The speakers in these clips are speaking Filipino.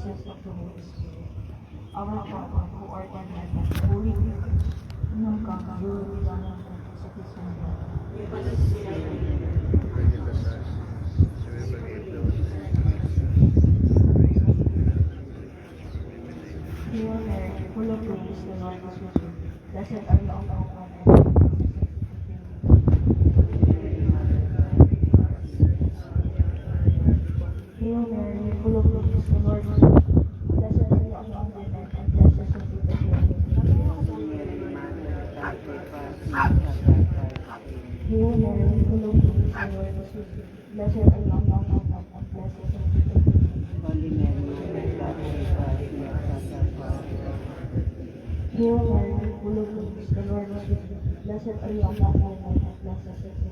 presence of the Holy Spirit. Our Father, who art in heaven, holy be thy name. Kingdom come, your will be done on earth as it is in heaven. Hail Mary, full of grace, the Lord is with you. Blessed are you among women, Hail Mary, full of grace, the Lord is with you. Blessed are you among women, and blessed is the fruit of your womb. Hail Mary, full of grace, the Lord is with you. Blessed are you among women, and blessed is the fruit of your womb. Holy Mary, Mother of God, pray for us sinners, now and at the hour of our death. Hail Mary, full of grace, the Lord is with you. Blessed are you among women, and blessed is the fruit of your womb. Holy Mary, Mother of God, pray for us sinners, now and at the hour of our death. Hail Mary, full of grace, the Lord is with you. Blessed are you among women, and blessed is the fruit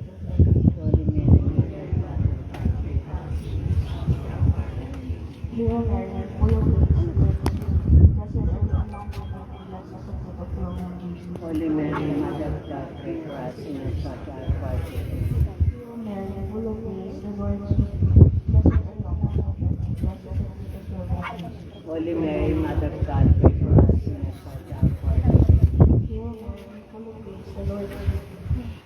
of your womb, Jesus. Holy Mary, Mother of God, pray for us sinners, now and at the hour of our death. Hail Mary, full of grace, the Lord is with you. Blessed are you among women, and blessed is the fruit of your womb, Jesus. Holy Mary, Mother of God, pray for us sinners, now and at the hour of our death. Hail Mary, full of grace, the Lord is with you.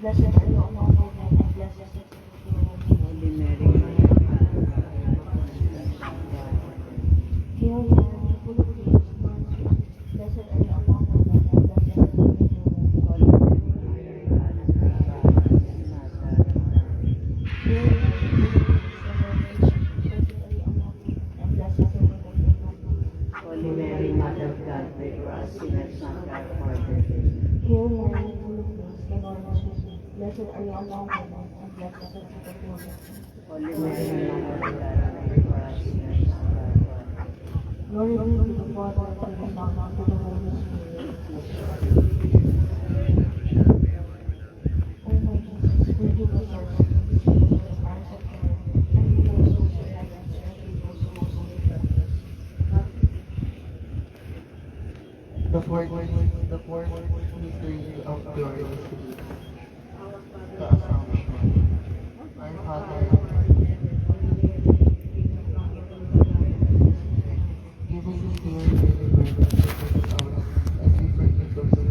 Blessed are you among women, and blessed is the fruit of your womb, Jesus. Holy Mary, Mother of God, pray for us sinners, now and at the hour of our death. Hail Mary, full of grace, the Lord is with you. Blessed are you among women, and blessed is the fruit of your womb. Holy Mary, Mother of God, pray for us sinners, now and at the hour of our death. Hail Mary, full of grace, the Lord is with you. Blessed are you among women, and blessed is the fruit of your womb. Holy Mary, Mother of God, pray for us sinners, now and at the hour of our death. Hail Mary, full of grace, the Lord is with you. Blessed are you among women, and blessed is the fruit of your womb. Holy Mary, Mother of God, pray for us sinners, now and at the hour of our death. Glory be to the Father, to the Son, and to the Holy Spirit. O my Jesus, forgive us our sins, save us from the fires of hell, and lead our souls to heaven, especially those who most need your mercy. The fourth mystery of joy is the Assumption. Our Father, give us this day our daily bread, and forgive us our sins, as we forgive those who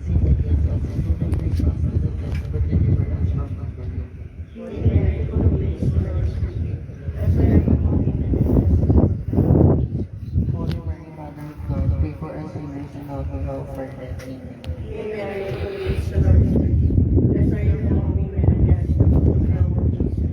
sin against us, and do not bring us into temptation, but deliver us from evil. Holy Mary, full of grace, the Lord is with you. Blessed are you among women, and blessed is the fruit of your womb, Jesus. Holy Mary, Mother of God, pray for us sinners and now the hour of our death. Amen. Hail Mary, full of grace, the Lord is with you. Blessed are you among women, and blessed is the fruit of your womb, Jesus.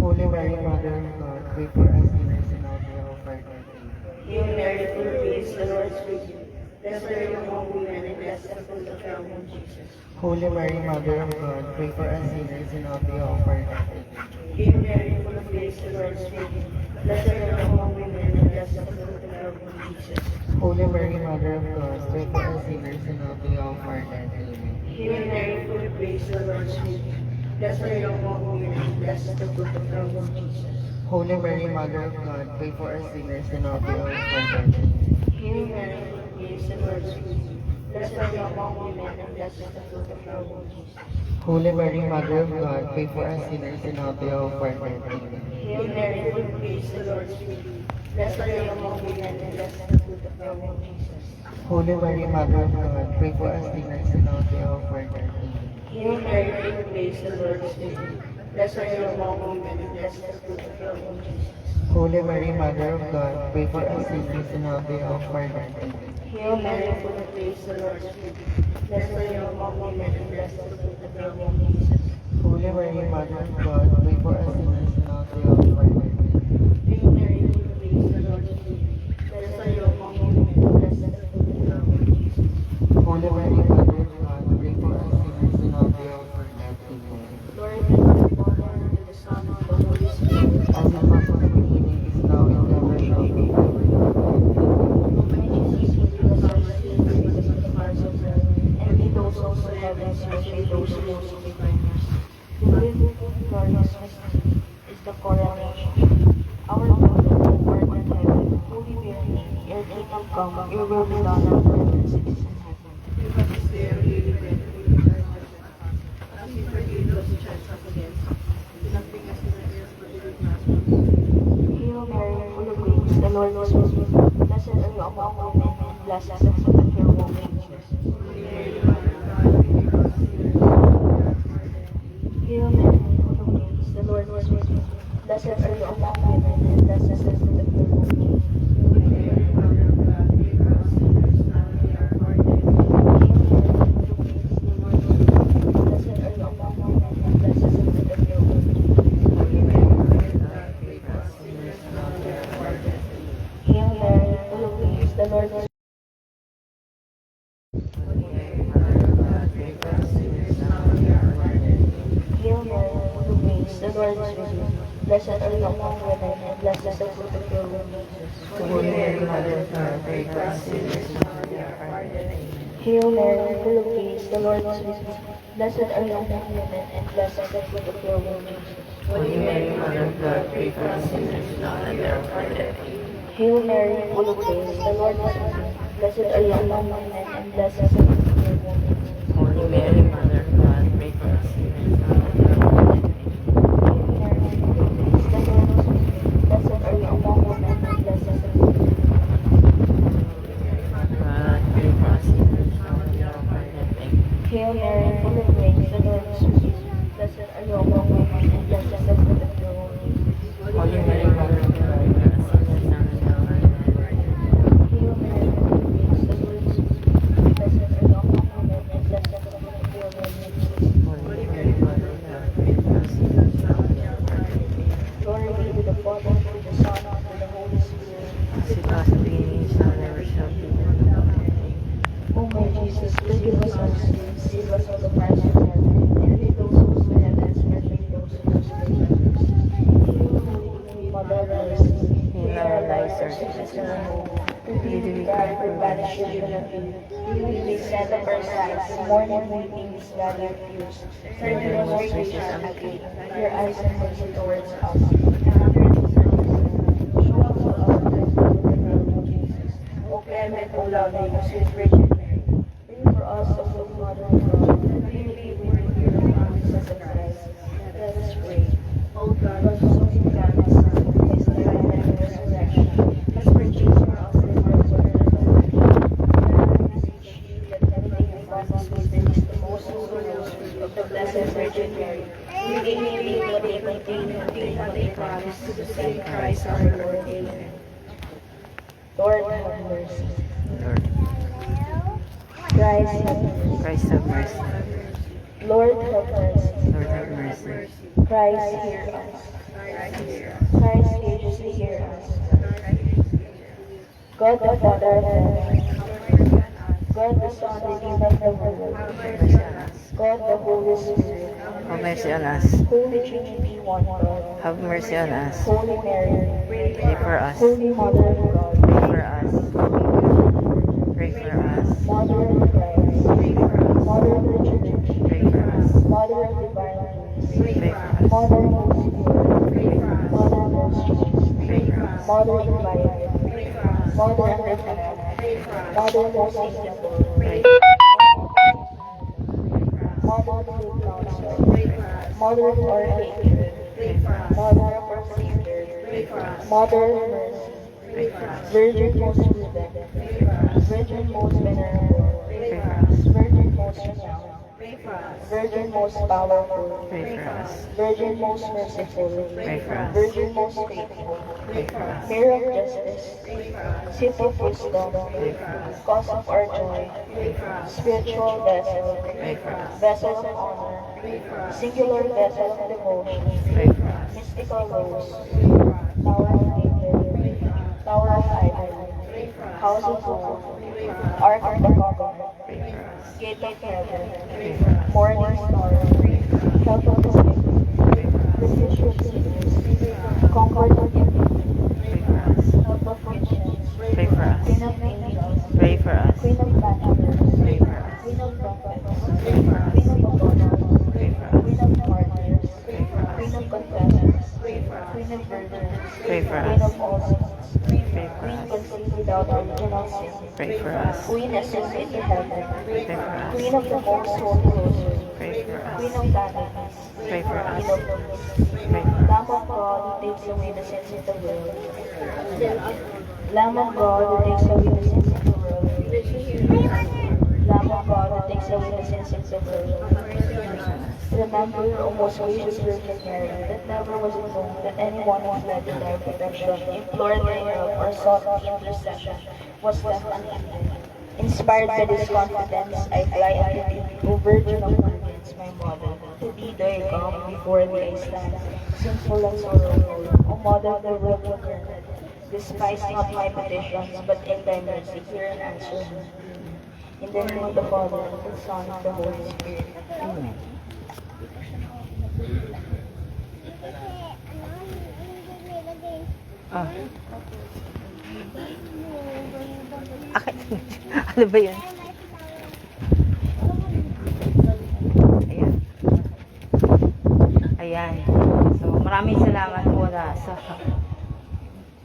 Holy Mary, Mother of God, pray for us sinners and now the hour of our death. Amen. Hail Mary, full of grace, the Lord is with you. Blessed are you among women, and blessed is the fruit of your womb, Jesus. Holy Mary, Mother of God, pray for us sinners and now the hour of our death. Amen. Hail Mary, full of grace, the Lord is with you. Blessed are you among women, and blessed is the fruit of your womb, Jesus. Holy Mary, Mother of God, pray for us sinners and now the hour of our death. Amen. Hail Mary, full of grace, the Lord is with you. Blessed are you among women, and blessed is the fruit of your womb, Jesus. Holy Mary, Mother of God, pray for us sinners and now the hour of our death. Amen. Hail Mary, full of grace, the Lord is with you. Blessed are you among women, and blessed is the fruit of your womb, Jesus. Holy Mary, Mother of God, pray for us sinners and now the hour of our death. Amen. Hail Mary, full of grace, the Lord is with you. Blessed are you among women, and blessed is the fruit of your womb, Jesus. Holy Mary, Mother of God, pray for us sinners and now the hour of our death. Amen. Hail Mary, full of grace, the Lord is with you. Blessed are you among women, and blessed is the fruit of your womb, Jesus. Holy Mary, Mother of God, pray for us sinners and now the hour of our death. Amen. Hail Mary, full of grace, the Lord is with you. Blessed are you among women, and blessed is the fruit of your womb, Jesus. Holy Mary, Mother of God, pray for us sinners and now the hour of our death. Amen. Hail Mary, full of grace, the Lord is with you. Blessed are you among women, and blessed is the fruit of your womb, Jesus. Holy Mary, Mother of God, pray for us sinners and now the hour of our death. Amen. Glory be to the Father, and to the Son, and to the Holy Spirit. As it was in the beginning, is now, and ever shall be, world without end. O my Jesus, forgive us our sins, save us from the fires of hell, and lead those souls to heaven, especially those who most need thy mercy. The fifth glorious mystery is the coronation. Our Father, who art in heaven, holy be your name. Your kingdom come, your will be done on earth as it is in heaven. Give us this day our daily bread, and forgive us our trespasses, as we forgive those who trespass against us. Do not bring us into temptation, but deliver us from evil. Hail Mary, full of grace, the Lord is with you. among women, and blessed is the fruit of your womb, Jesus. Hail Mary, full of grace, the Lord is with you. Blessed are you among women, and blessed is the fruit of your womb, Jesus. Hail Mary, full of grace, the Lord is with you. Hail Mary, full of grace, the Lord is with you. Blessed are you among women, and blessed is the fruit of your womb, Jesus. Holy Mary, Mother of God, pray for us sinners now and at our hour of death. Amen. Hail Mary, full of grace, the Lord is with you. Blessed are you among women, and blessed is the fruit of your womb, Jesus. Holy Mary, Mother of God, pray for us sinners now and at our hour of death. Amen. Hail Mary, full of grace, the Lord is with you. Blessed are you among women, and blessed is the fruit of your womb, Jesus. Holy Mary, Mother of God, pray for us sinners now and at our hour of death. Hail Mary, full of grace, the Lord is with you. Blessed are you among women, and blessed is the fruit of your womb, Jesus. Holy Mary, Mother of God, pray for us sinners now and at our hour of death. Hail Mary, full of grace, the Lord is with you. Blessed are you among women, and blessed is the fruit of your womb, Jesus. Holy Mary, Mother of God, pray for us sinners now and at our hour of death. Glory be to the Father, to the Son, and to the Holy Spirit. As it was in the beginning, is now, and ever shall be, world without end. O my Jesus, forgive us our sins, save us from the fires of hell, and lead those souls to heaven, especially those who most need thy mercy. Hail, Holy Mother of mercy, Hail our lives, our sweetness, sweetness, and our hope. To To thee do we God, cry, for banished children of Eve. We may send up our sighs, mourning, weeping, this valley of tears. Turn to the most gracious advocate, your eyes and mercy towards us. Show us all our blessed Lord Jesus. O clement, O loving, O sweet Virgin Mary, pray for us, O Holy Mother of God, that we may be worthy of the promises of Christ. Let us pray. O God, who so in kindness sacrificed the life and resurrection, has purchased for us the words of the beseech you that meditate upon this mysteries, the most holy rosary of the Blessed Virgin Mary, we may believe what they contain and obtain what they promise to the same Christ our Lord. Amen. Lord, have mercy. Lord, Christ, have mercy. Christ have mercy. Lord, have mercy. Lord have mercy. Christ, hear us. Christ, graciously hear us. God the Father of heaven, God the Son, Redeemer of the world, Have mercy on us. God the Holy Spirit, Have mercy on us. Holy Trinity, one God, Have mercy on us. Holy Mary, Pray for us. Holy Mother of God, Pray for us. Pray for us. Mother of Christ, Mother of the Church, Pray for us. Mother of divine grace, Pray for us. Mother most pure, Mother most chaste, Pray for us. Mother inviolate, Mother undefiled, Mother most amiable, Pray Mother of good counsel, Mother of our hatred, Mother of our Savior, Mother of mercy, Pray for us. Virgin most prudent, Virgin most venerable, Pray for us. Virgin most renowned, Virgin most powerful, Pray for us. Virgin most merciful, Pray for us. Virgin most faithful, Pray for us. Mirror of justice, seat of wisdom, cause of our joy, spiritual vessel, Pray for us. vessel of honor, singular vessel of devotion, Pray for us. mystical rose, tower of David, tower of Ivory, house of gold, ark of the covenant, Pray for us. gate of heaven, Pray for us. morning star, help of the sick, refuge of sinners, comfort of the needy, Pray for us. help of Christians, Pray for us. queen of angels, Pray for us. queen of bachelors, Pray for us. queen of prophets, Pray for us. queen of apostles, Pray for queen us. of martyrs, Pray for us. queen of confessors, queen of virgins, Pray for queen us. of all saints, Pray for queen us. conceived without original sin, Pray for us. queen ascended to heaven, Pray for us. queen of the most holy rosary, Pray for queen us. of vanities, Pray for us. queen of peace, Pray for us. Lamb of God who takes away the sins of the world. Lamb of God who takes away the sins of the world. Lamb of God who takes away the sins of the world. Remember, O most gracious Virgin Mary, that never was it known that anyone who fled to thy protection, implored thy help, or sought the intercession, was left unaided. Inspired by this confidence, I fly unto thee, O Virgin of Virgins, my mother. To thee do I come, before thee I stand, sinful and sorrowful. O Mother of the world incarnate, despise not my petitions, but in thy mercy hear and answer me. In the name of the Father, and of the Son, and of the Holy Spirit. Amen. Ah. Ano ba yun? Ayan. Ayan. So, maraming salamat po sa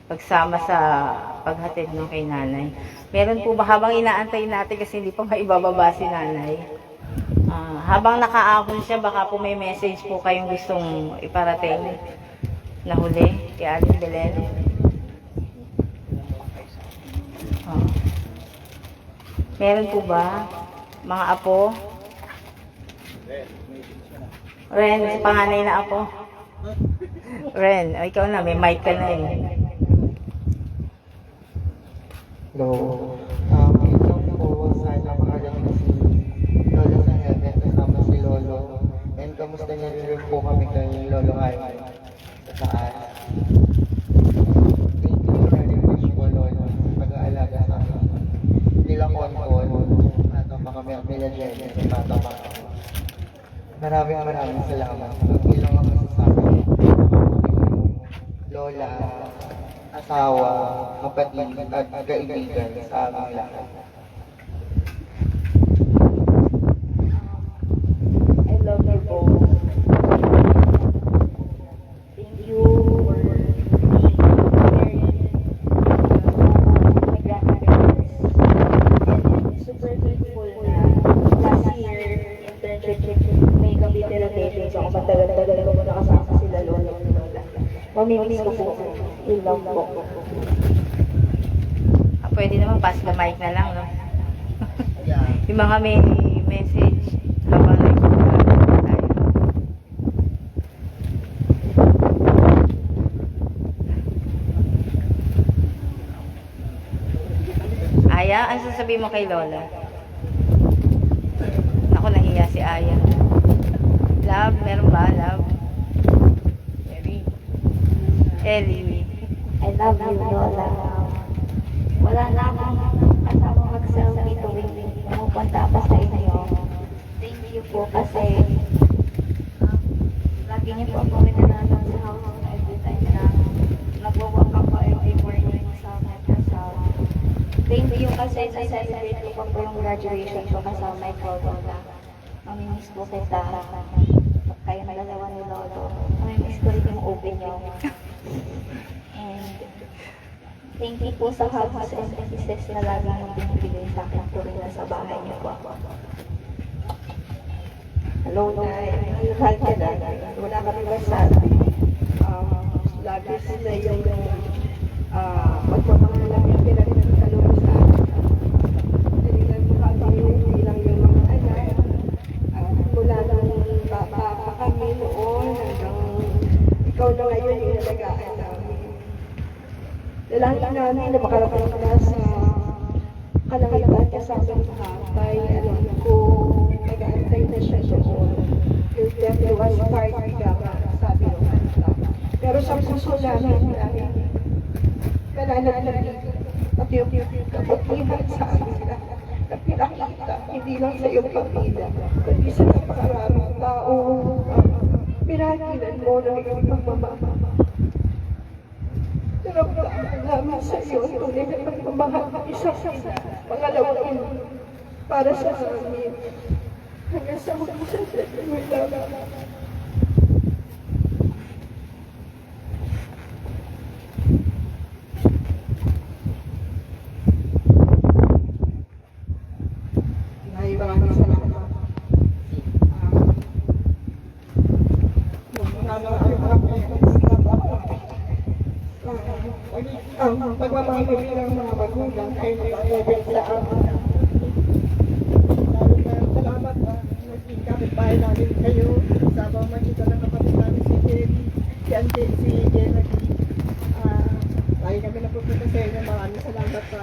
pagsama sa paghatid ng kay nanay. Meron po ba habang inaantay natin kasi hindi pa maibababa si nanay? Habang nakaahon siya, baka po may message po kayong gustong iparating na huli kay Aling Belen. Meron po ba mga apo? Ren, panganay na apo. Ren, ikaw na, may mic ka na eh. Hello. Isang po, sana makagaling si Lolo sa heaven kasama si Lolo. And kamusta niya rin po kami kay Lolo Ay sa taas. Thank you very much po, Lolo, sa pag-aalaga sa amin. Bilang konkol, natama kami ang Mila Jenny sa tatama. Maraming salamat. Bilang ang masasabi, Lola, asawa, kapatid at kaibigan sa aming lahat. I love you both. Thank you for being my grandparents. And super grateful na last year, internship, may Cavite rotations ako. Matagal-tagal ko muna kasama sila Lolo at Lola. Mamimiss ko po. I love po. Pwede naman pass the mic na lang, no? Yung mga may message habang nagpapalala tayo. Aya, ano sasabihin mo kay Lola? Ako, nahiya si Aya. Love, meron ba? Love? Ellie. I love you, Lola. Wala na akong kasama mag-selfie tuwing pumupunta pa sa inyo. Thank you po kasi lagi niyo po ako minanalang sa house every time na nag-walk up po every morning sa my kasal. Thank you kasi sa-celebrate ko pa po yung graduation ko kasama ikaw, Lola. Mamimiss po kita. Kayo na dalawa ni Lolo. Mamimiss ko rin yung open niyo. And thank you po sa hugs and kisses na lagi nang binibigay sa akin tuloy na sa bahay niyo po. Hello, Nay. Mahal ka na. Wala kami masabi. Lagi sila yung magpapangalaman yung pinagkakalong sa akin. Tinilang mo kami, hindi lang yung mga anak. Mula nang bata pa kami noon hanggang ikaw na ngayon yung nalagaan namin. Dalangin namin na makarating na sa kalangitan kasama ng tatay. Alam ko, nag-aantay na siya doon. Your death was part ka, sabi ng kanta. Pero sa puso namin dahil nananalalig at yung kabutihan sa amin na pinakita, hindi lang sa iyong pamilya, kundi sa napakaraming tao, pinakilan mo ng iyong pagmamahal. Naramdaman namin sa iyo tunay na pagmamahal ng isang pangalawang para sa amin. Hanggang sa mga sa maraming salamat. Ang pagmamahal ko kayo mag-level sa amin. Salamat naging kapitbahay namin kayo. Sama makita ng kapatid namin si Jenny, si Jenny. Lagi kami napupunta sa inyo. Maraming salamat sa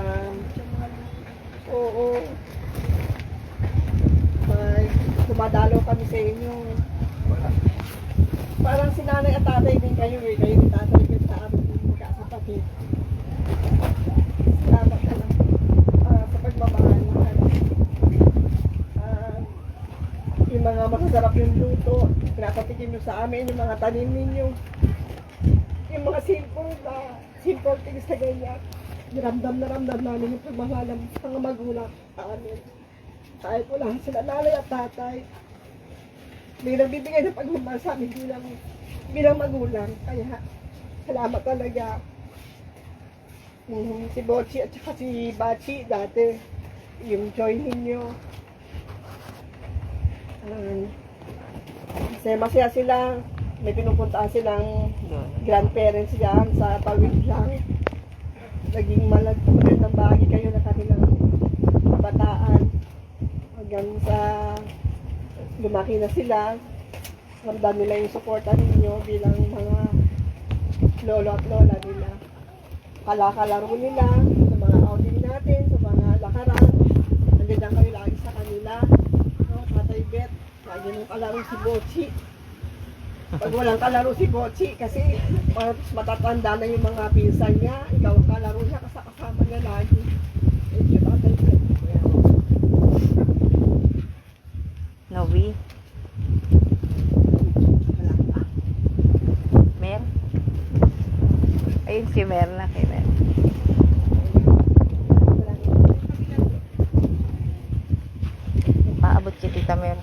oo. Dumadalaw kami sa inyo. Parang si nanay at tatay din kayo eh. Kayo ni tatay din sa amin magkakapatid. Salamat na lang sa pagmamahal. Yung mga masasarap yung luto, pinapatikin nyo sa amin, yung mga tanim ninyo. Yung mga simple things na ganyan. Ramdam na ramdam namin yung pagmamahal ng mga magulang sa amin. Kahit wala sila nanay at tatay. May nagbibigay ng pagmamahal sa amin bilang magulang. Kaya salamat talaga. Si Bochi at saka si Bachi dati, yung join ninyo. Masaya sila. May pinupuntaan silang grandparents yan sa Tawid lang. Naging magandang bahagi kayo na kanilang kabataan. Hanggang sa lumaki na sila, ramdam nila yung suporta ninyo bilang mga lolo at lola nila. Kalaro nila sa mga outing natin, sa mga lakaran. Nandiyan kayo lagi sa kanila. No, Tatay Bet, lagi nung kalaro si Bochi. Pag walang kalaro si Bochi, kasi matatanda na yung mga pinsan niya, ikaw ang kalaro niya, kasama niya lagi. Thank you, Tatay Bet. Novi? Mer? Ayun si Mer na kay Mer. Paabot si Tita Mer.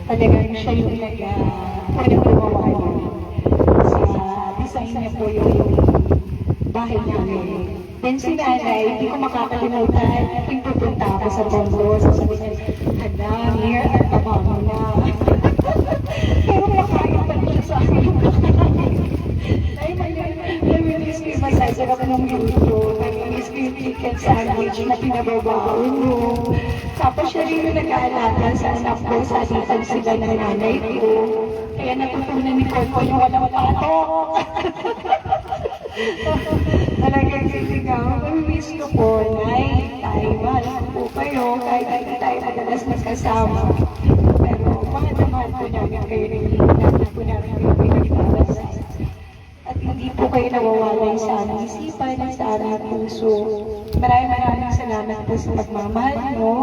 Talagang siya yung nag-gumawa sa design niya po yung bahay namin. Then si nanay, hindi ko makakalimutan, yung pupunta ako sa Tondo, sasabi niya, Handa, Mir, at pabango na. Pero makaya pa siya sa akin. Ay, naminis ko yung masasarap ng luto, naminis ko yung chicken sandwich na pinababaon mo. Tapos siya rin yung nag-aalaga sa anak ko, sa alitan sila ng nanay ko. Kaya natutunan ni Coco yung walang patok. Talagang sisigaw. Miss ko po, Nay, tayo, mahal ko po kayo, kahit hindi tayo madalas magkasama. Pero mahal po namin kayo rin, natin po namin kayo pinagdarasan. At hindi po kayo nawawalay sa aming isipan at sa aming puso. Maraming salamat po sa pagmamahal mo,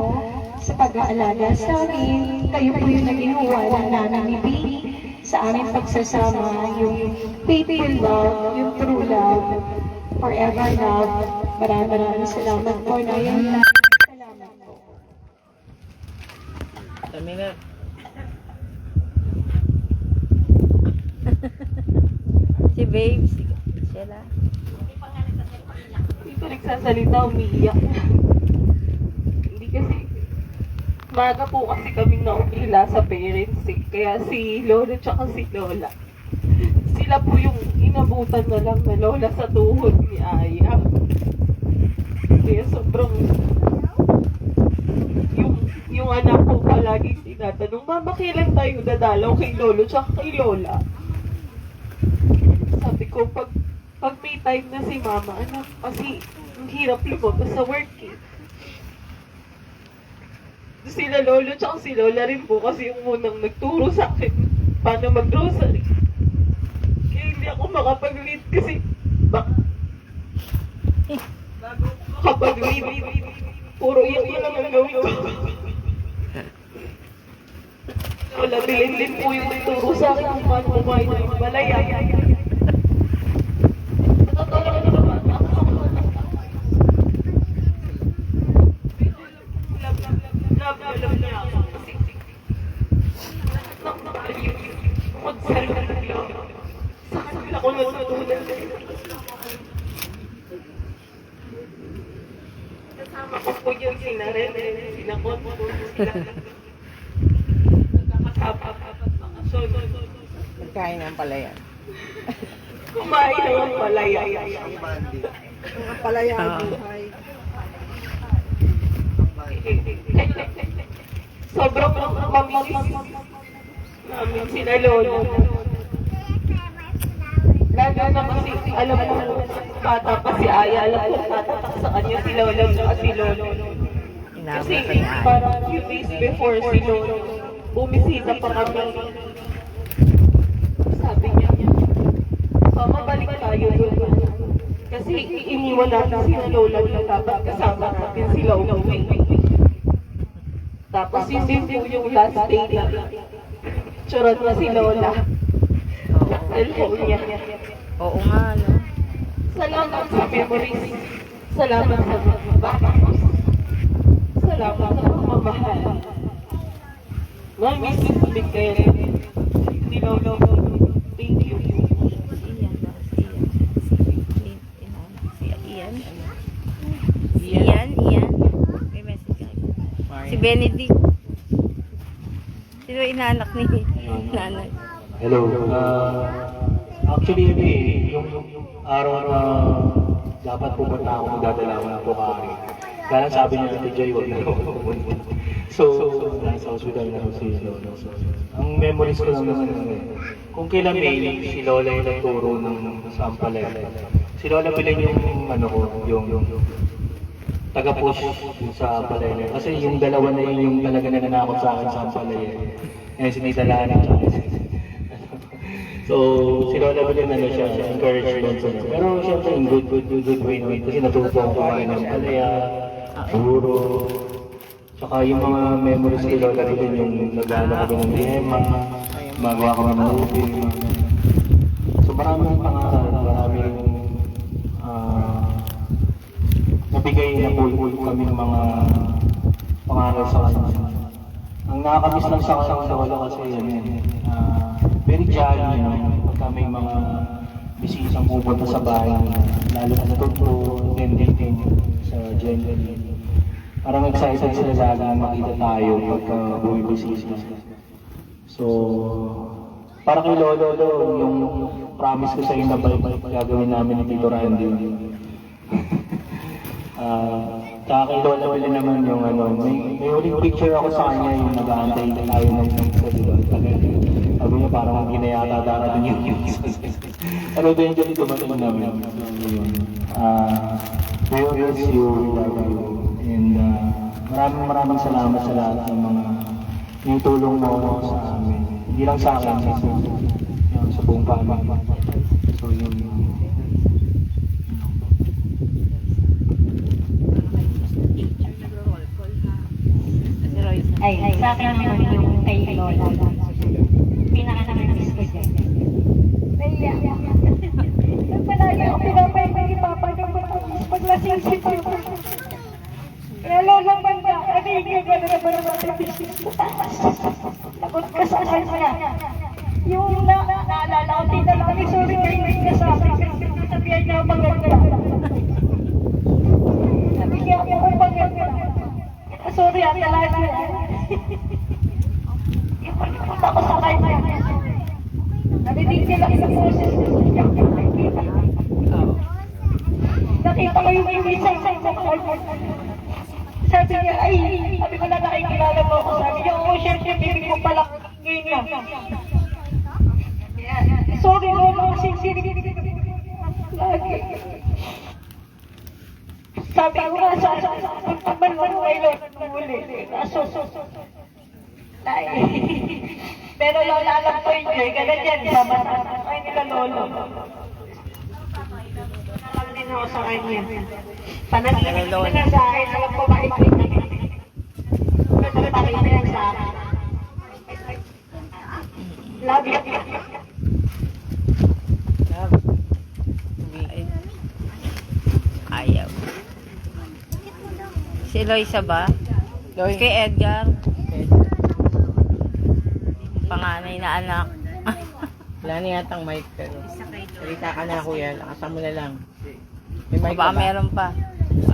sa pag-aalaga sa amin. Kayo po yung naging huwala namin ni Baby sa aming pagsasama, yung faithful love, yung true love, forever love. Maraming salamat po na yun. Salamat po. Kami na. Si Babe, si Sheila. Hindi pa nagsasalita, umiiyak. Hindi kasi, baga po kasi kaming naumila sa parents eh. Kaya si Lolo tsaka si Lola, sila po yung inabutan na lang na lola sa tuhod ni Aya. Kaya sobrang, yung anak ko palaging tinatanong, Mama, kailan tayo dadalaw kay Lolo tsaka kay Lola? Sabi ko, pag may time na si Mama, anak, kasi ang hirap lumabas sa work eh. Sila Lolo tsaka si Lola rin po kasi yung munang nagturo sa akin paano mag-grocery. Kaya hindi ako makapag-lead kasi bago makapag-lead, puro iyak na lang ang gawin ko. Lola, bilin po yung nagturo sa akin kung paano kumain ng balaya. Ako natutunan. po yun, sinarel, sinakot po sila. Nagkakasapa-apat mga solo. Kain ng palayan. Kumain ng palaya. Mga palaya ang buhay. Sobrang mamiss namin sila lolo. Lalo na kasi alam mo, bata pa si Aya, alam ko tatatak sa kanya si lolo at si lolo. Kasi parang few days before si lolo, bumisita pa kami. Sabi niya, mabalik tayo doon. Kasi iniwan natin si lola na dapat kasama natin sila umuwi. Tapos yun din po yung last day na tsurat na si lola. Cellphone niya. Oo nga, no? Salamat sa memories. Salamat sa mga bata. Salamat sa mga mahal. Mami, sisibig kayo. Si lolo. Thank you. Ian. May message ka. Si Benedict. Sino inaanak ni nanay? Hello. Actually, yung araw na dapat pumunta ako, magdadalawan po kami. Kaya sabi niya, Ate Joy, huwag na ako pumunta. So, nasa hospital na ako si Lola. Ang memories ko lang naman, kung kailan may si Lola yung nagturo ng sampalay. Si Lola bilang yung taga-push sa Palaya. Kasi yung dalawa na yun yung talaga nananakot sa akin sa Palaya. Ngayon sinitalaan ng chance. So, si Lola Bilin siya, encouragement sa niya. Pero siyempre, in good way. Kasi natuto ako kumain ng Palaya, puro. Tsaka yung mga memories kay Lola Bilin, yung nag-ano kami ng Lema, magawa kami ng movie. So, maraming pangaral, maraming nabigay na po kami ng mga pangaral sa kanya. Ang nakakamiss lang sa Lola kasi very jolly, pagka may mga bisitang pupunta sa bahay, lalo na natuto, din sa generally. Parang excited sila lalo na makita tayo pagka bumibisita. So, para kay Lolo, yung promise ko sa inyo na balik gagawin namin ni Tito Randy. Tsaka kay Lola wala naman yung may huling picture ako sa kanya yung nag-aantay na tayo ng diba? Sabi niya parang ginayata darating yung ano din dyan ito ba't namin? We always you, love you. And maraming salamat sa lahat ng mga yung tulong mo sa amin. Hindi lang sa akin, sa buong pamilya. So yun. Ay, sa akin naman yung kay Lola. Pinaka-namiss ko dyan. Naiyak. Nagpalagi ako pinapay ni Papa niya paglasing si Papa. Kaya Lola banda, ano yung gano'n ba naman sa business ko? Takot ka sa kanya. Yung naalala ko, tinala kami, sorry kayo hindi ka sa akin. Sabihan niya maganda. Sabi niya ako maganda. Sorry, talaga. Ipunta ko sa kanya. Narinig nila sa boses. Nakita ko yung iwisang sa kanya. Sabi niya, ay, sabi ko na nakikilala mo ako. Sabi niya, oo, syempre, bibig ko pala ganyan. Sorry, Lolo, kasi lagi. Sabi ko nga sa pagpaman mo kay Lolo muli. Pero Lola, alam ko yun, ganun yan, sama-sama kayo nila Lolo. Alam din ako sa kanya. Panaginip na nga sa akin, alam ko maikot na. Panaginip na yan sa akin. Love you. Ayaw. Si Eloisa ba? Loy. Kay Edgar. Panganay na anak. Wala na yatang mic pero salita ka na kuya, lakasan mo na lang. May mic Baka ka ba? meron pa.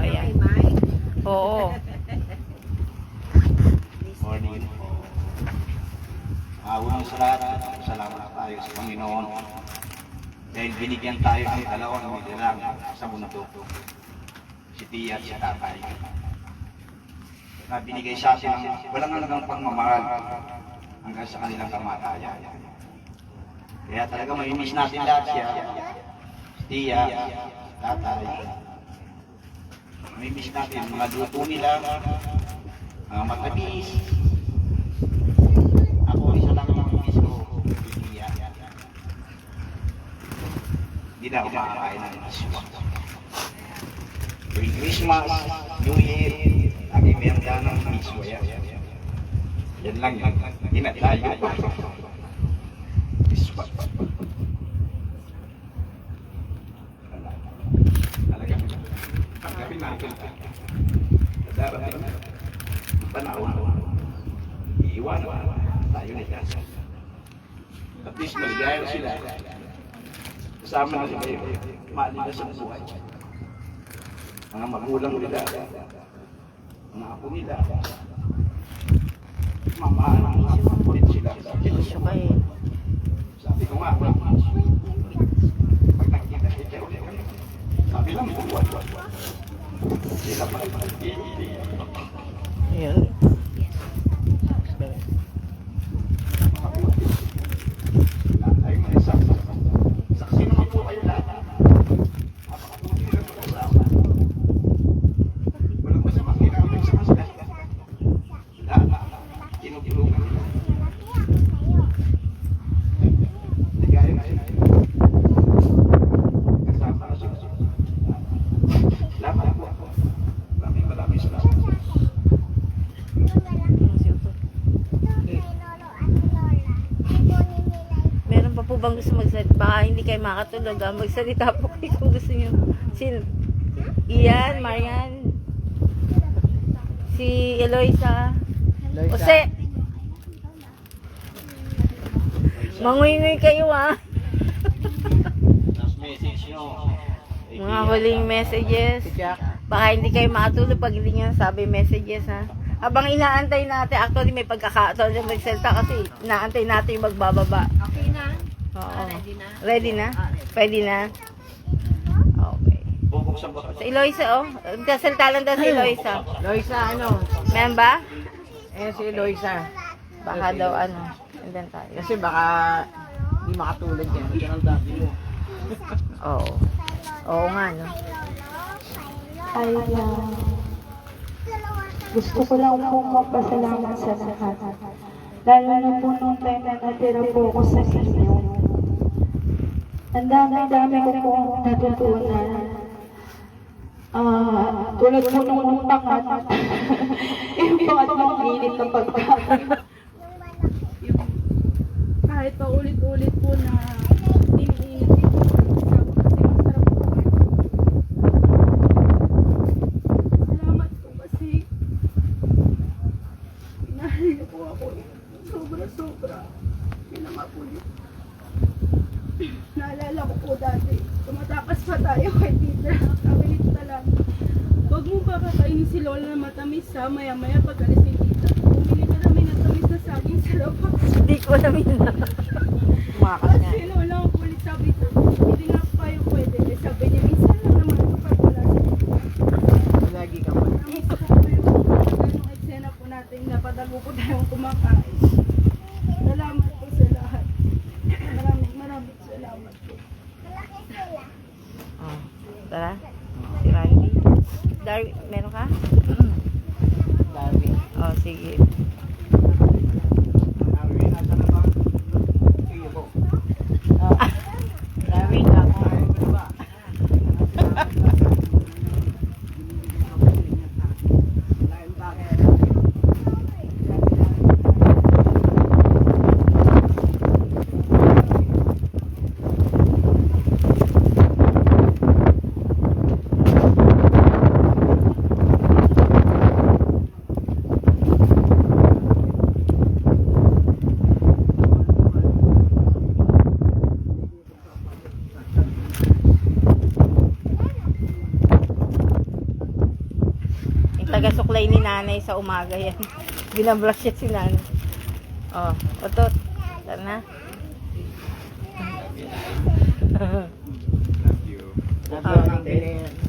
Ayan. Oo. Morning po. Unang sa lahat, salamat tayo sa Panginoon. Dahil binigyan tayo ng dalawang nilalang sa mundo. Si Tia at si Tatay. Na binigay sa atin ang walang hanggang pagmamahal hanggang sa kanilang kamatayan. Kaya talaga may-miss natin lahat siya. Si Tia, Tatay. May-miss natin mga luto nila, mga matamis. Ako isa lang ang miss ko, si Tia. Hindi na ako makakain ng miswa. Tuwing Christmas, New Year, lagi merda ng miswa yan. Yan lang yun. Hindi na tayo. Miswa. Talagang tanggapin natin. Darating na panahon. Iiwanan tayo nila. At least maligaya sila. Kasama na sila maalila sa buhay. Mga magulang nila, mga apo nila, mamahalang ulit sila. Isyo kayo. Sabi ko nga, pag nakikita siya ulit, sabi lang buwan. Sila pa rin. Ayun. Ay, may saksi naman po kayo lahat. Walang masamang ginamit sa kanila. Lahat, tinutulungan nila. Ligaya na sila. Kasama na sila. Salamat po. Maraming salamat. Meron pa po bang gusto magsalita? Baka hindi kayo makatulog. Magsalita po kayo kung gusto nyo. Ian, Marian, si Eloisa, Jose. Manguingoy kayo Last message nyo. Mga huling messages. Baka hindi kayo makatulog pag hindi nyo sabi messages Habang inaantay natin, actually may pagkakataon na magsalita kasi inaantay natin yung magbababa. Okay na? Oo. Ready na? Ready na? Pwede na? Okay. Bubuksan ba? Si Eloisa, Magkasalita lang daw si Eloisa. Loisa, ano? Meron ba? Si Loisa. Baka daw and then tayo. Kasi baka hindi makatulog yan. Ito ang dati mo. Oo. Oo nga, no? Ay, gusto ko lang po magpasalamat sa lahat. Lalo na po nung time na natira po ako sa inyo. Ang dami-dami ko po natutunan. Tulad po nung pangat. Yung pangat ng init ng pagkain. Kahit pa ulit-ulit po na tiniinit dito. Kasi masarap po. Salamat po kasi pinahali po ako. Sobra-sobra. Pinamapulit. Naalala ko po dati, tumatakas pa tayo kay Tita. Sabi ni Tita lang, huwag mo ba kakainin si Lola na matamis maya-maya pag alis ni Tita. Bumili ka namin na tamis na saging sa labas. Hindi ko alam yun. Tumakas nga. Kasi Lola ang kulit sabi ko, hindi nga pa yung pwede. Eh, sabi niya, minsan lang naman kapag wala si Tita. Lagi ka pa. Namiss ko po yung eksena po natin na padago po tayong kumakain. Salamat po sa lahat. Maraming salamat po. Tara. Si Randy. Darwin, meron ka? Dami. Sige. Dami na ako. taga-suklay ni nanay sa umaga yan. Binabrush siya si nanay. Oh, otot. Tara na.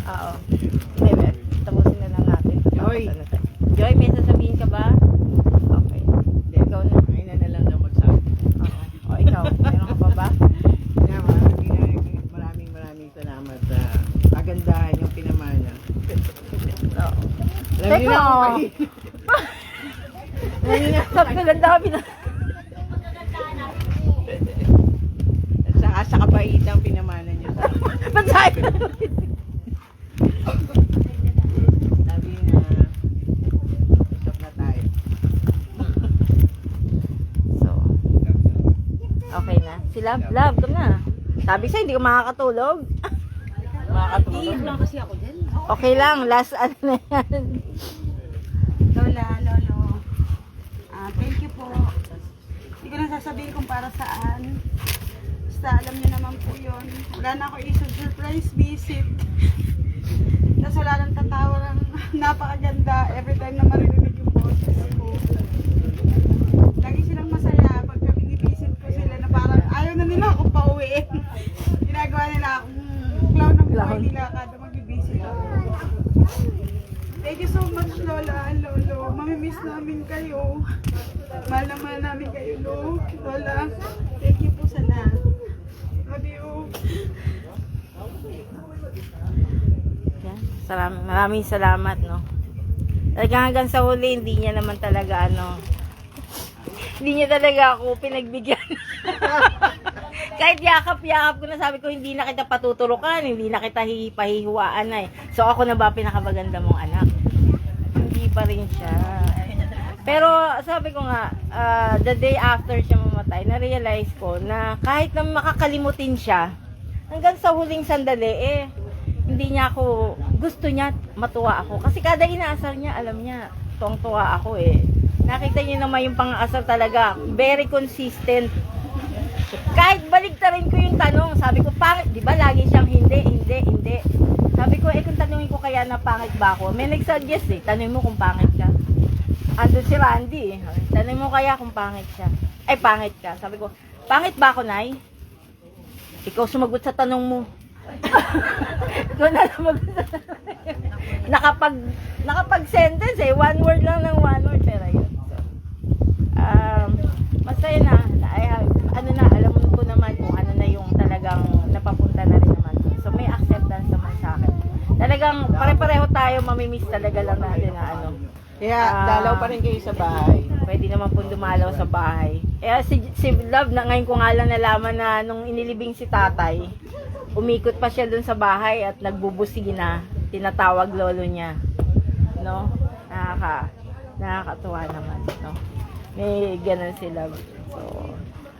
Oo. Bebe, tapusin na lang natin. Joy. Joy, may sasabihin ka ba? Okay. Ikaw na. Ayun na lang na magsabi. Oo. O, ikaw. Meron ka pa ba? Maraming salamat sa kagandahan yung pinamana. Oo. Alam niyo na kung kayo. Sabi ko lang dami na. At saka sa kabaitang pinamana niyo sa akin. Ba't sa'yo? Sabi na, usap na tayo. So, okay na. Si Love, come na. Sabi sa'yo, hindi ko makakatulog. Makakatulog. lang kasi ako dyan. Okay lang, last ano na yan. Lola, Lolo, thank you po. Hindi ko na sasabihin kung para saan. Basta alam niyo naman po yun. Wala na ako surprise visit. Tapos wala nang tatawa ng napakaganda every time na maririnig yung boses ko. Lagi silang masaya pagka binibisit ko sila na parang ayaw na nila akong pauwiin. Ginagawa nila akong clown ng buhay nila kada mag-visit ako. Thank you so much, Lola and Lolo. Mamimiss namin kayo. Mahal na mahal namin kayo, Lola. Thank you po sa lahat. Love you. Yan. Maraming salamat, no. Hanggang sa huli, hindi niya naman talaga, hindi niya talaga ako pinagbigyan. Kahit yakap-yakap ko na, sabi ko, hindi na kita patuturukan, hindi na kita pahihiwaan na eh. So, ako na ba pinakamaganda mong anak? Hindi pa rin siya. Pero, sabi ko nga, the day after siya mamatay, na-realize ko na kahit na makakalimutin siya, hanggang sa huling sandali, hindi niya ako, gusto niya matuwa ako. Kasi kada inaasar niya, alam niya, tuwang-tuwa ako eh. Nakita niyo naman yung pang-aasar talaga, very consistent. Kahit baligtarin ko yung tanong, sabi ko, pangit, di ba lagi siyang hindi. Sabi ko, kung tanungin ko kaya na pangit ba ako, may nag-suggest tanungin mo kung pangit ka. Ando si Randy tanungin mo kaya kung pangit siya. Ay, pangit ka. Sabi ko, pangit ba ako, Nay? Ikaw sumagot sa tanong mo. Ikaw na sumagot sa tanong mo. Nakapag-sentence one word lang ng one word, pero yun. So, masaya na. Alam ko naman kung ano na yung talagang napapunta na rin naman. So, may acceptance naman sa akin. Talagang pare-pareho tayo, mamimiss talaga lang natin na Kaya dalaw pa rin kayo sa bahay. Pwede naman po dumalaw sa bahay. Kaya si Love, na ngayon ko nga lang nalaman na nung inilibing si tatay, umikot pa siya dun sa bahay at nagbubusigi na, tinatawag lolo niya. No? Nakakatuwa naman. No? May ganun si Love. So,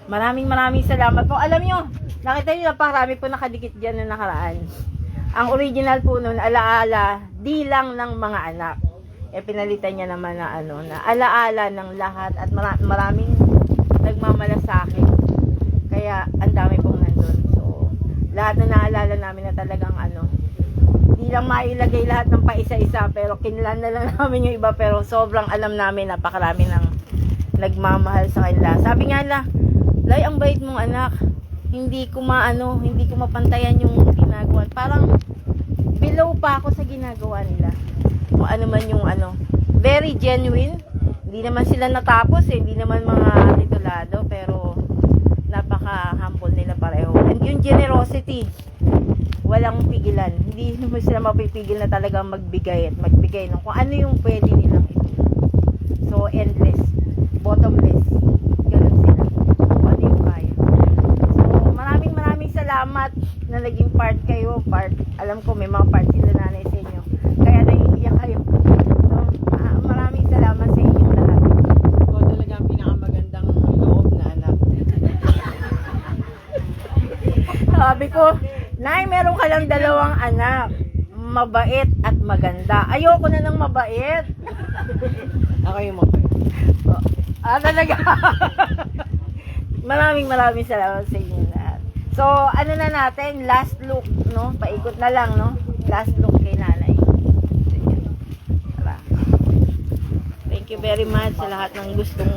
maraming salamat po. Alam nyo, nakita nyo na parami po nakadikit dyan na nakaraan. Ang original po nun, alaala, di lang ng mga anak. Pinalitan niya naman na na alaala ng lahat at maraming nagmamalasakit. Kaya ang dami pong nandun. So, lahat na naalala namin na talagang di lang mailagay lahat ng paisa-isa, pero kinlan na lang namin yung iba, pero sobrang alam namin napakarami ng nagmamahal sa kanila. Sabi nga nila, Lay, ang bait mong anak, hindi ko mapantayan yung ginagawa. Parang below pa ako sa ginagawa nila. Kung ano man yung very genuine. Hindi naman sila natapos hindi naman mga titulado, pero napaka-humble nila pareho. And yung generosity, walang pigilan. Hindi naman sila mapipigil na talaga magbigay at magbigay ng kung ano yung pwede nilang ibigay. So, endless, bottomless. Ganun sila. Kung ano yung kaya. So, maraming salamat na naging part kayo. Alam ko may mga part sila nanay sa inyo. Kaya naiiyak kayo. So, maraming salamat sa inyong lahat. Ikaw talaga ang pinakamagandang loob na anak. Sabi ko, Nay, meron ka lang 2 anak. Mabait at maganda. Ayoko na ng mabait. Ako yung mabait. Talaga. maraming salamat sa inyo lahat. So, na natin, last look, no? Paikot na lang, no? Last look kay nanay. Tara. Thank you very much sa lahat ng gustong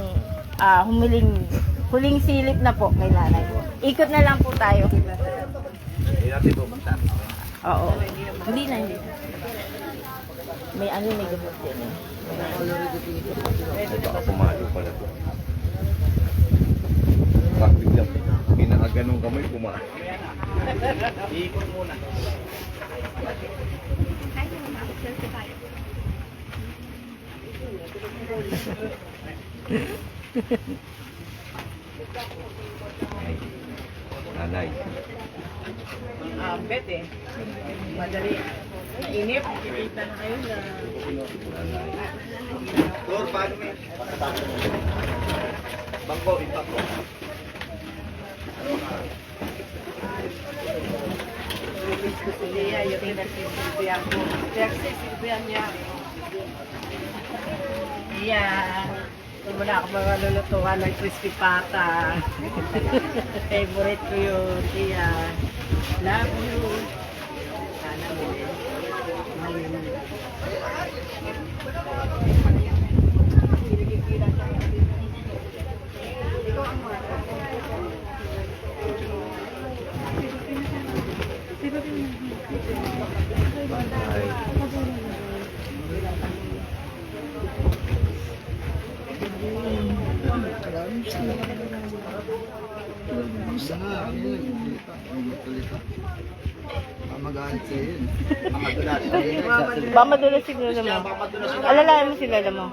huling silip na po kay nanay. Ikot na lang po tayo. Oo. Hindi na. May may gamot din. Baka pumalo pala to. Baka biglang pinakaganong kamay pumalo. Iikot muna. Nanay. Bet eh. Madali. Nainip. Kita na kayo na. Nanay. Tor, paano mo? Bangko, bangko. Iya, yo tengo que ir ko. Texas, niya. Iya. Hindi mo na ako malulutuan ng crispy pata. Favorite ko yun. Iya. Love you. Sana mo din. Magalit sa'yo yun. Ba madulas si lola mo. Alalayan mo si lola mo.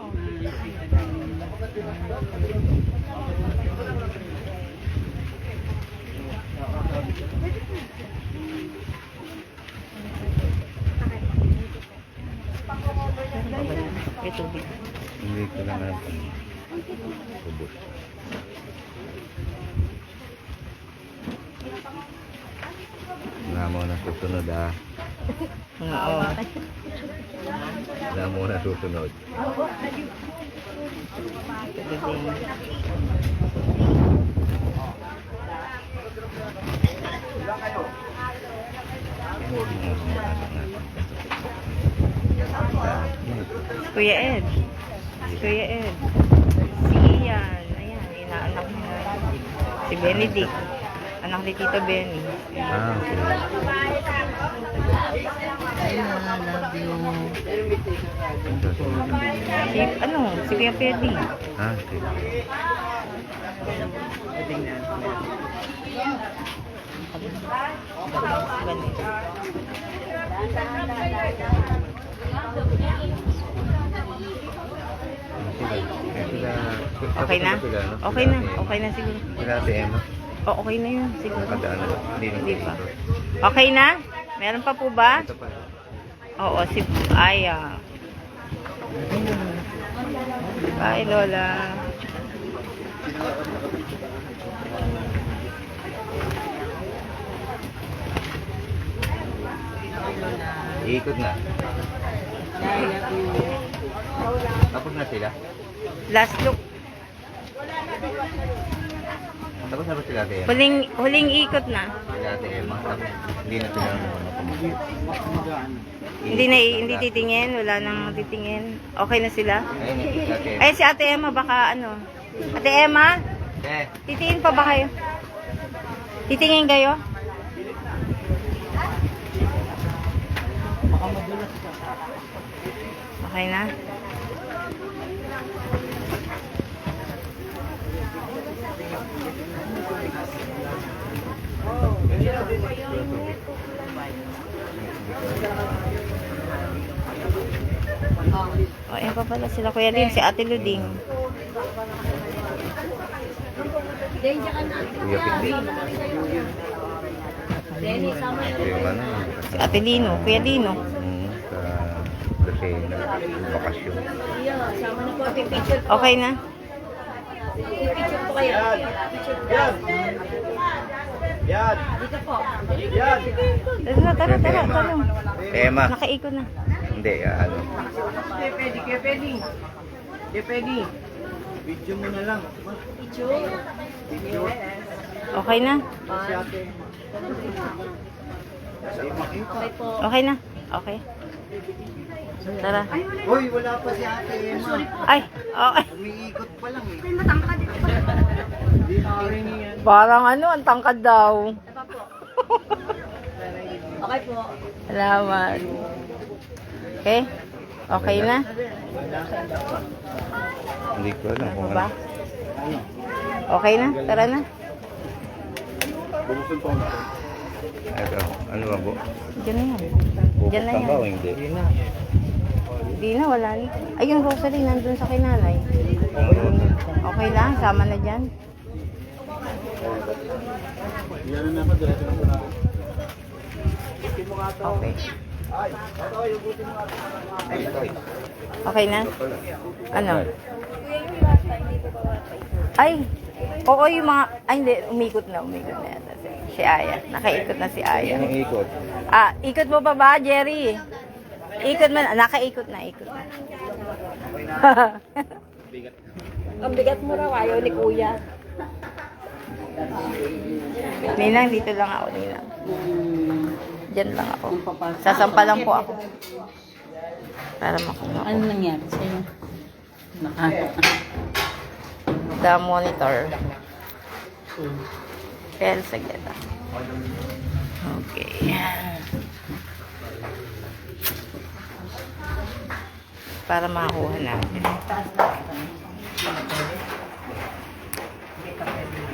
May tubig. Hindi ko lang natin. Ubus. Wala mo na susunod ah. Oo. Wala mo na susunod. Kuya Ed. Kuya Ed. Si Ian. Ayan, inaanak niya. Si Benedict. Anak ni Tita Benny. Ah, okay. Si Kuya Peddy. Ah, okay. Okay na? Okay na. Okay na siguro. Sila Ate Emma. O, okay na yun siguro. Kadaan na. Hindi pa. Okay na? Meron pa po ba? Ito pa. Oo, si Aya. Bye, Lola. Iikot na. Tapos na sila. Last look. Tapos na ba sila Ate Emma? Huling ikot na. Sila Ate Emma. Tapos hindi na sila Hindi titingin. Wala nang titingin. Okay na sila? Ayun na si Ate Emma. Ay, si Ate Emma baka ano. Ate Emma? Titingin pa ba kayo? Titingin kayo? Okay na? O, ayan pa pala sila Kuya Lin, si Ate Luding. Kuya Pipi. Yung ano. Si Ate Lino, Kuya Lino. Sa Lucena. Bakasyon. Okay na? Yan. Tara. Emma. Nakaikot na. Hindi, ano. Pwede. Video mo na lang. Okay na? Si ate. Okay na? Okay. Tara. Uy, wala pa si Ate Emma. Ay, okay. Umiikot pa lang eh. Parang ano, ang tangkad daw. Okay po. Salamat. Okay? Okay na? Hindi ko alam Ano kung ba? ano. Okay na? Tara na. Ito, ano ba po? Diyan na yan. Diyan na Bubuksan ba o yan. hindi? Hindi na, wala na. Ayun, Rosalie, nandun sa kinanay. Okay lang, sama na dyan. Okay. Okay na? Ano? Ay, oo yung mga, ay hindi, umikot na yata si Aya. Nakaikot na si Aya. Anong ikot? Ah, ikot mo pa ba, Jerry? Ikot man, nakaikot na. Ang bigat mo raw, ayaw ni Kuya. Ninang, dito lang ako, Ninang. Diyan lang ako. Sasampa lang po ako. Para makuha ko. Ano nangyari sa'yo? The monitor. Kaya saglit ah. Okay. Para makakuha natin.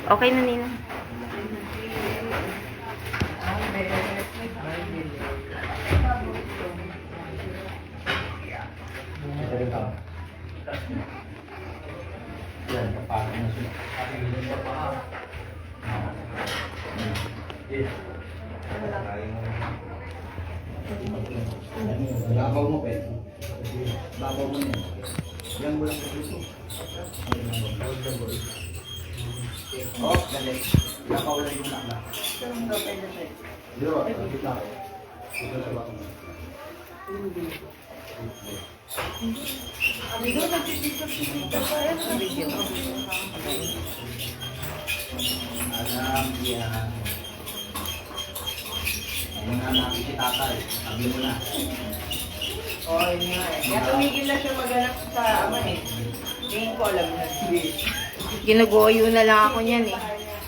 Okay na, Nina. Babaw mo, pe. Babaw mo yan. Yan mo lang sa puso. Oh, dali. Babaw lang yung nakla. Dito, dito lang. Dito sa bako mo. Alam yan. Ano na natin si tatay? Sabi mo na. Oo, yun nga eh. Kaya tumigil na siya maghanap sa ama eh. Tingin ko alam na. Ginugoyo na lang ako niyan eh.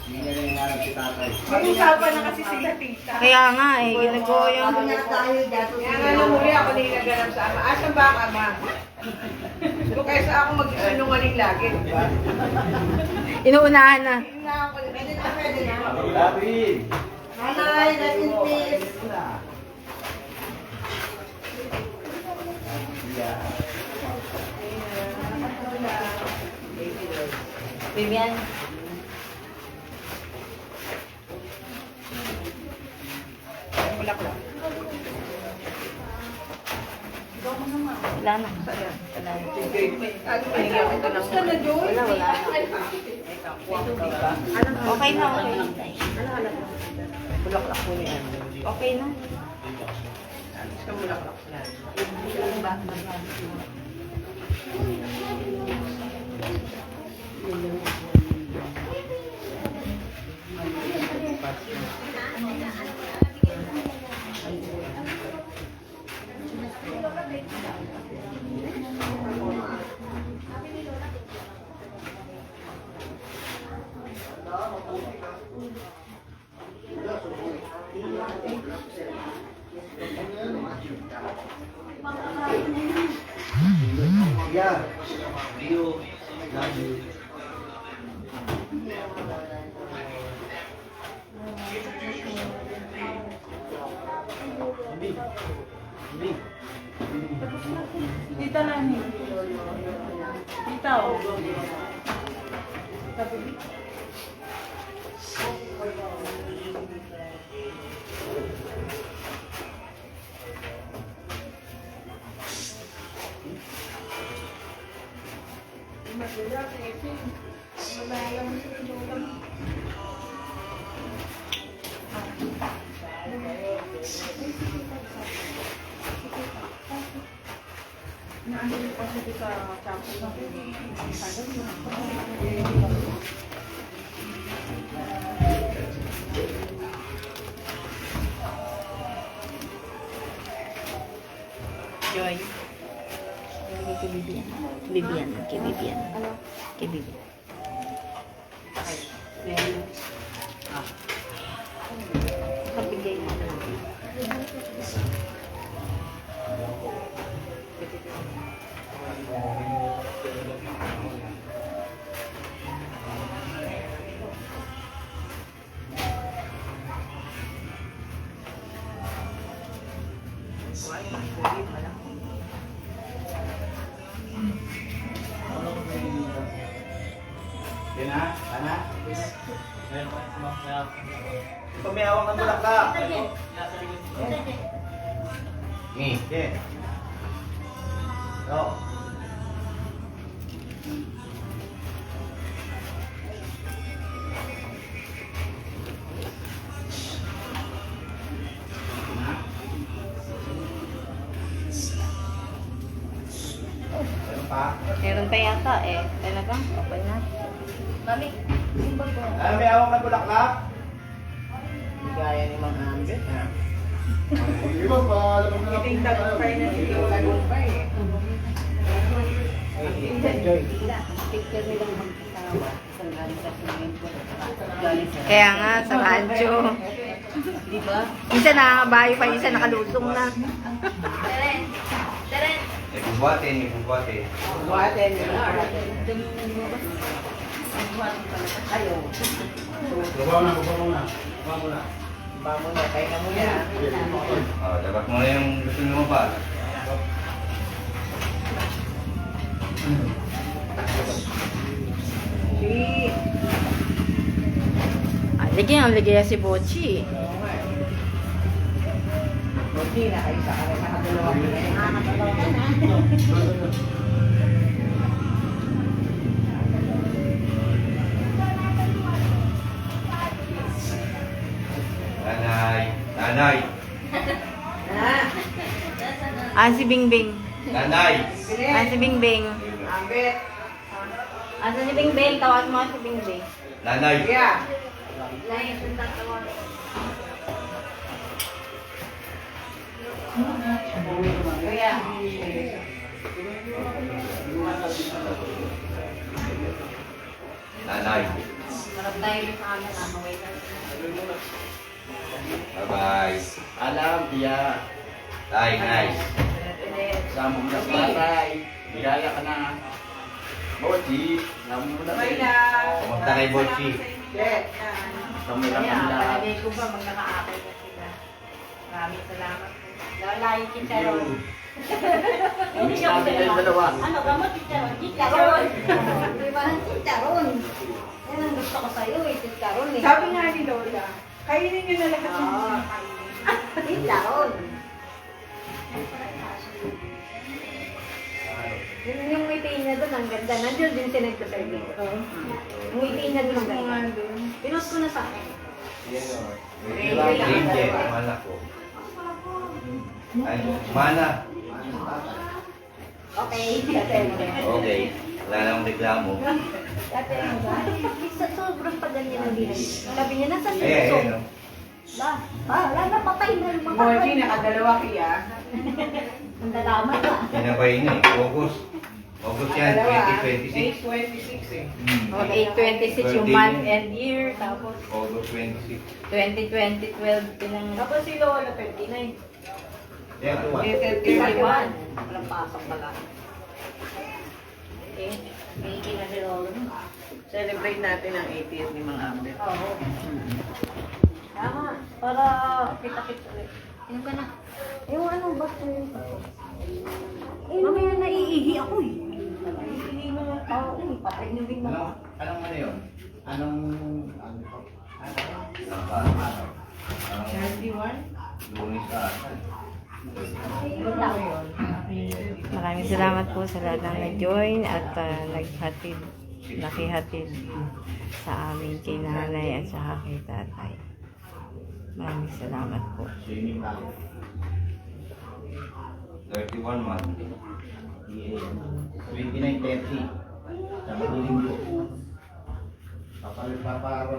Hindi na rin hanap si tatay. Mag-usapan na kasi sila tita. Kaya nga eh, ginugoyo. Kaya nga nung huli ako nilaghanap sa ama. Asan ba ang ama? So kaysa ako mag-sinungaling lagi, di ba? Inuunahan na. Tingnan ko, pwede na. David! Nanay, rest in peace. Vivian. Wala na. Kamusta na, Joy? Wala. Okay na, okay. Bulaklak po niya. Okay na. Sa bulaklak na. Yeah. You. Love you. Tita Nani. Tita, oh. Joy. Ibigay kay Bibian. Bibian. Kay Bibian. Ano? Kay Bibian. Kabigay mo. Yan ha? Ana? Pamiyawang ng bulak ka. Yeah. Go. Meron pa? Meron pa yata eh. Talagang, open na. Mami, simbol ko. Ano may awang ng bulaklak? Hindi kaya ni Mang Ambet. Iba pa, alam mo na lang. Iting tagumpay na si Lola Gumpay eh. Joy. Picture nilang magkakawa. Isang galing sa swimming pool. Galing sa... Kaya nga, sa radyo. Di ba? Minsan nakakabayo pa, minsan nakalusong na. Teren! Teren! May bubuhatin, may bubuhatin. Buhatin. Ayaw. Babaw na, babaw na. Babaw na. Bamo na, kaya na mo yan. Dapat mo na yung gusto nyo ba? Ligyan ang ligaya si Bochi. Hindi na kayo sa akin, nakadalawa ko na yun. Nanay. Nanay. Si Bingbing. Nanay. Si Bingbing. Ambet. Si Bingbing, tawag mo si Bingbing. Nanay. Yeah. Lahat yung tatawag. Kaya. Nanay. Marap tayo sa amin. Nakaway ka. Bye-bye. Alam, dia. Tay, nay. Sama mo na patay. Biyaya ka na. Bochi. Sama mo na. Bye na. Pumunta kay Bochi. Yeah. Kamila Kaya, kamila. palagay ko ba magkakaakay na sila. Maraming salamat. Lola, yung chicharon. Miss namin kayo dalawa. Ano ka mo, chicharon? Chicharon! Di ba? Chicharon! Yan ang gusto ko sa'yo eh, chicharon eh. Sabi nga ni Lola, kainin niyo na lahat ng Ah. Chicharon! Yung ngiti niya doon, ang ganda. Nandiyon din siya nagsaserve. Yung ngiti niya doon, ang ganda. Pinost ko na sa akin. Hindi, mana ko. Ay, mana. Okay. Okay. Wala na akong reklamo. Dati ano ba? Sa sobrang paganyan ang bilang. Sabi niya, nasa Eh, luso. ano? Wala na, patay na yung mga Bochi, nakadalawa kaya. Ang dalaman na. Pinabay na eh. August. August yan, 2026. 26 eh. Okay, 26 yung month and year. Tapos, August 26. 2020, 12 pinang... Tapos si Lola, 29. Yan, tuwa. 31. Walang pasok pala. Okay. May na si Lola. Celebrate natin ang 80th ni Mang Ambet. Oo. Tama. Para kita-kita ulit. Ano ka na? Yung ano ba? Mamaya naiihi ako eh. Naiihi mo ng tao eh. Patay na rin Anong, ako. anong ano yun? Anong, Lunes ka. Maraming salamat po sa lahat ng nag-join at nakihatid sa amin kay nanay at saka kay tatay. Maraming salamat po. 31 month. 29:30. Sa madaling po. Papalit pa para